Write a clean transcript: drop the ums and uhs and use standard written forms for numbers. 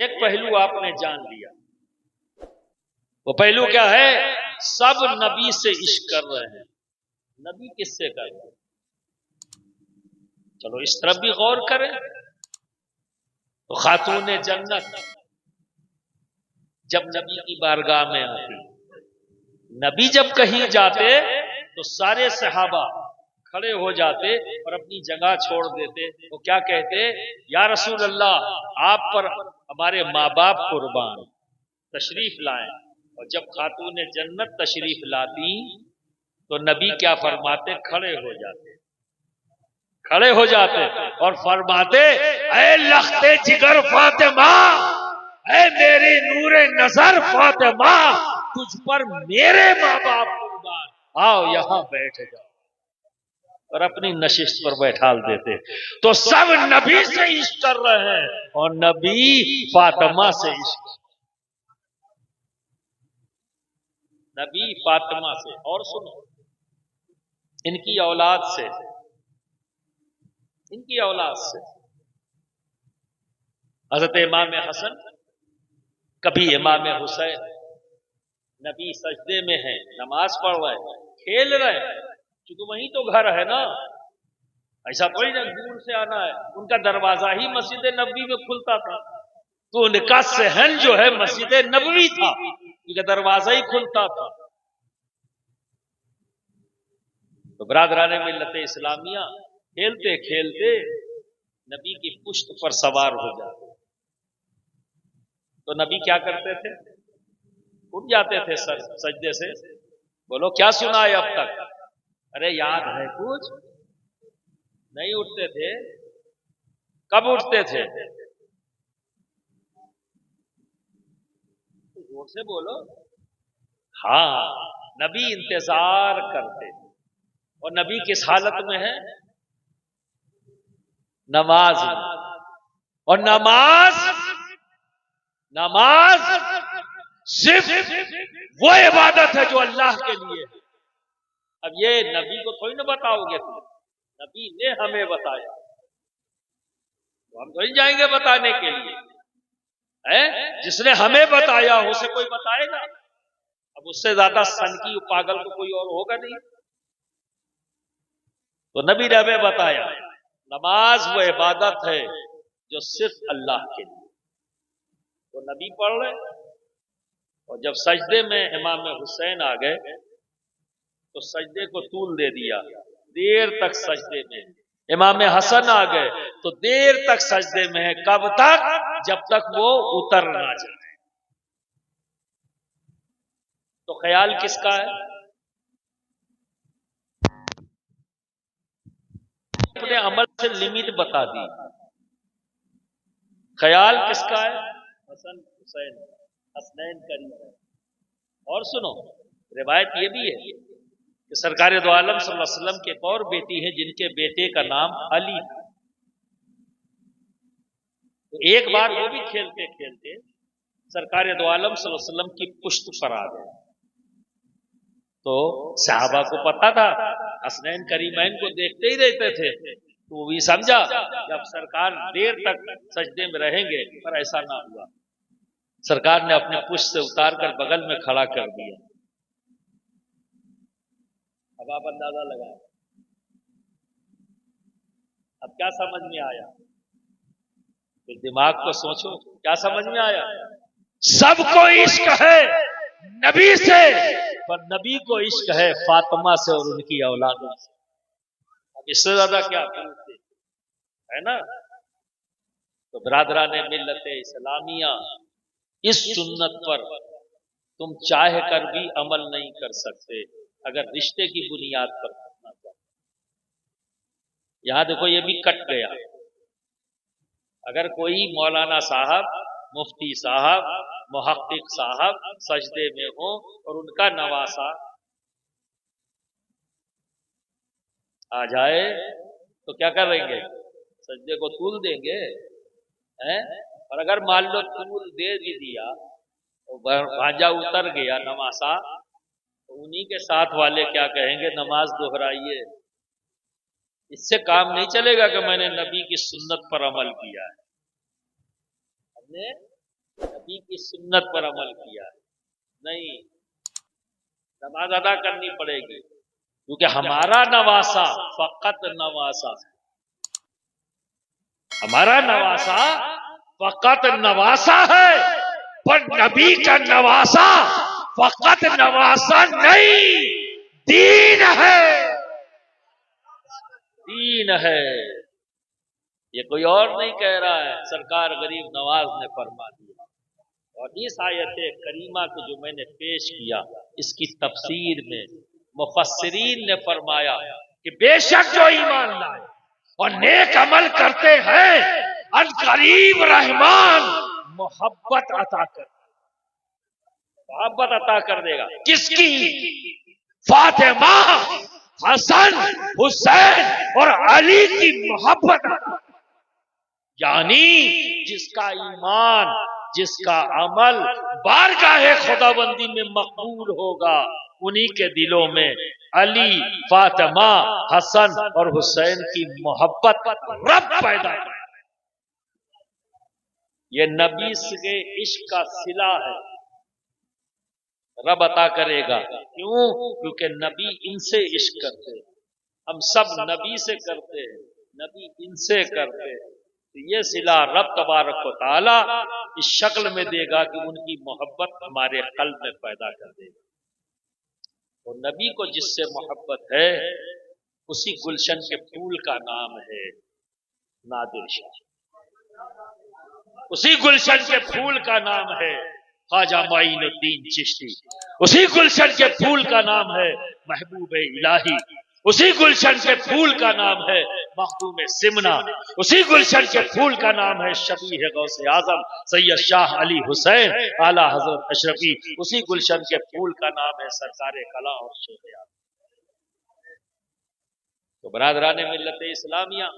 एक पहलू आपने जान लिया। वो पहलू क्या है? सब नबी से इश्क कर रहे हैं। नबी किससे कर रहे हैं? चलो इस तरफ भी गौर करें। तो खातून जन्नत जब नबी की बारगाह में आती, नबी जब कहीं जाते तो सारे सहाबा खड़े हो जाते और अपनी जगह छोड़ देते। वो क्या कहते? या रसूल अल्लाह, आप पर हमारे माँ बाप कुर्बान, तशरीफ लाएं। और जब खातून जन्नत तशरीफ लाती तो नबी क्या फरमाते? खड़े हो जाते, खड़े हो जाते और फरमाते, ऐ लख्ते जिगर फातिमा, ऐ मेरी नूरे नजर फातिमा, तुझ पर मेरे माँ बाप कुर्बान, आओ यहां बैठ जाओ। और अपनी नशिस्त पर बैठाल देते। तो सब नबी से इश्क कर रहे हैं और नबी फातिमा से इश्क, नबी फातिमा से। और सुनो, इनकी औलाद से, इनकी औलाद से हजरत इमाम हसन, कभी इमाम हुसैन, नबी सजदे में हैं, नमाज पढ़ रहे हैं, खेल रहे हैं, क्योंकि वहीं तो घर है ना। ऐसा कोई ना दूर से आना है। उनका दरवाजा ही मस्जिद नबवी में खुलता था, तो उनका सहन जो है मस्जिद नबवी था, उनका दरवाजा ही खुलता था। तो बरादराने मिल्लत इस्लामिया खेलते खेलते नबी की पुश्त पर सवार हो जाते। तो नबी क्या करते थे? उठ जाते थे सजदे से। बोलो क्या सुना है अब तक? अरे याद है कुछ? नहीं उठते थे। कब उठते थे? जोर से बोलो। हाँ, नबी इंतजार करते थे। और नबी किस हालत में है? नमाज में। और नमाज, नमाज सिर्फ वो इबादत है जो अल्लाह के लिए है। अब ये नबी को थोड़ी ना बताओगे तुम, नबी ने हमें बताया, तो हम तो ही जाएंगे बताने के लिए। है जिसने हमें बताया उसे कोई बताएगा? अब उससे ज्यादा सनकी पागल तो कोई और होगा नहीं। तो नबी ने हमें बताया नमाज वो इबादत है जो सिर्फ अल्लाह के लिए। तो नबी पढ़ रहे, और जब सजदे में इमाम हुसैन आ गए तो सजदे को तूल दे दिया, देर तक सजदे में। इमाम हसन आ गए तो देर तक सजदे में है। कब तक? जब तक वो उतर ना जाए। तो ख्याल किसका है? अपने अमल से लिमिट बता दी। ख्याल किसका है? हसन हुसैन, हसनैन करीम है। और सुनो, रिवायत ये भी है कि सरकार दो आलम सल्लल्लाहु अलैहि वसल्लम की एक और बेटी है जिनके बेटे का नाम अली। तो एक बार वो भी खेलते खेलते सरकार दो आलम सल्लल्लाहु अलैहि वसल्लम की पुश्त पर आ गए। तो सहाबा को पता था, हसनैन करीमैन को देखते ही रहते थे, तो वो भी समझा कि अब सरकार देर तक सजदे में रहेंगे, पर ऐसा ना हुआ। सरकार ने अपने पुश्त से उतारकर बगल में खड़ा कर दिया। अब आप अंदाजा लगाए, अब क्या समझ में आया? तो दिमाग को सोचो, क्या समझ में आया? सबको इश्क है नबी से, पर नबी को इश्क है फातिमा से और उनकी औलादों से। अब इससे ज्यादा क्या पूछते, है ना? तो बरादराने मिल्लत इस्लामिया, इस सुन्नत पर तुम चाह कर भी अमल नहीं कर सकते अगर रिश्ते की बुनियाद पर करना चाहते। यहां देखो, ये भी कट गया। अगर कोई मौलाना साहब, मुफ्ती साहब, मुहक्किक साहब सजदे में हो और उनका नवासा आ जाए तो क्या करेंगे? सजदे को तूल देंगे, हैं? और अगर मान लो तूल दे भी दिया तो भांजा उतर गया नवासा, तो उन्हीं के साथ वाले क्या कहेंगे? नमाज दोहराइए। इससे काम नहीं चलेगा कि मैंने नबी की सुन्नत पर अमल किया है। हमने नबी की सुन्नत पर अमल किया है। नहीं, नमाज अदा करनी पड़ेगी, क्योंकि हमारा नवासा फकत नवासा, हमारा नवासा फकत नवासा है, पर नबी का नवासा फकत नवासा नहीं, दीन है, दीन है। ये कोई और नहीं कह रहा है, सरकार गरीब नवाज ने फरमा दिया। और इस आयत करीमा को जो मैंने पेश किया, इसकी तफसीर में मुफस्सिरीन ने फरमाया कि बेशक जो ईमान लाए और नेक अमल करते हैं, अन करीब रहमान मोहब्बत अता कर, मोहब्बत अता कर देगा। किसकी? फातिमा, हसन, हुसैन और अली की मोहब्बत। यानी जिसका ईमान, जिसका अमल बारगाहे खुदाबंदी में मकबूल होगा, उन्हीं के दिलों में अली, फातिमा, हसन और हुसैन की मोहब्बत रब पैदा करे। ये नबी के इश्क का सिला है, रब अता करेगा। क्यों? क्योंकि नबी इनसे इश्क करते हैं, हम सब नबी से करते हैं, नबी इनसे करते हैं। तो ये सिला रब तबारक व तआला इस शक्ल में देगा कि उनकी मोहब्बत हमारे कल्ब में पैदा कर देगा। तो नबी को जिससे मोहब्बत है, उसी गुलशन के फूल का नाम है नादिर शाह, उसी गुलशन के फूल का नाम है ख्वाजा मोइनुद्दीन चिश्ती, उसी गुलशन के फूल का नाम है महबूब इलाही, उसी गुलशन के फूल का नाम है मखदूम सिमना, उसी गुलशन के फूल का नाम है शबीह गौसे आजम सैयद शाह अली हुसैन आला हजरत अशरफी, उसी गुलशन के फूल का नाम है सरकारे कला और शेख आजम। तो बरादरान मिल्लत इस्लामिया,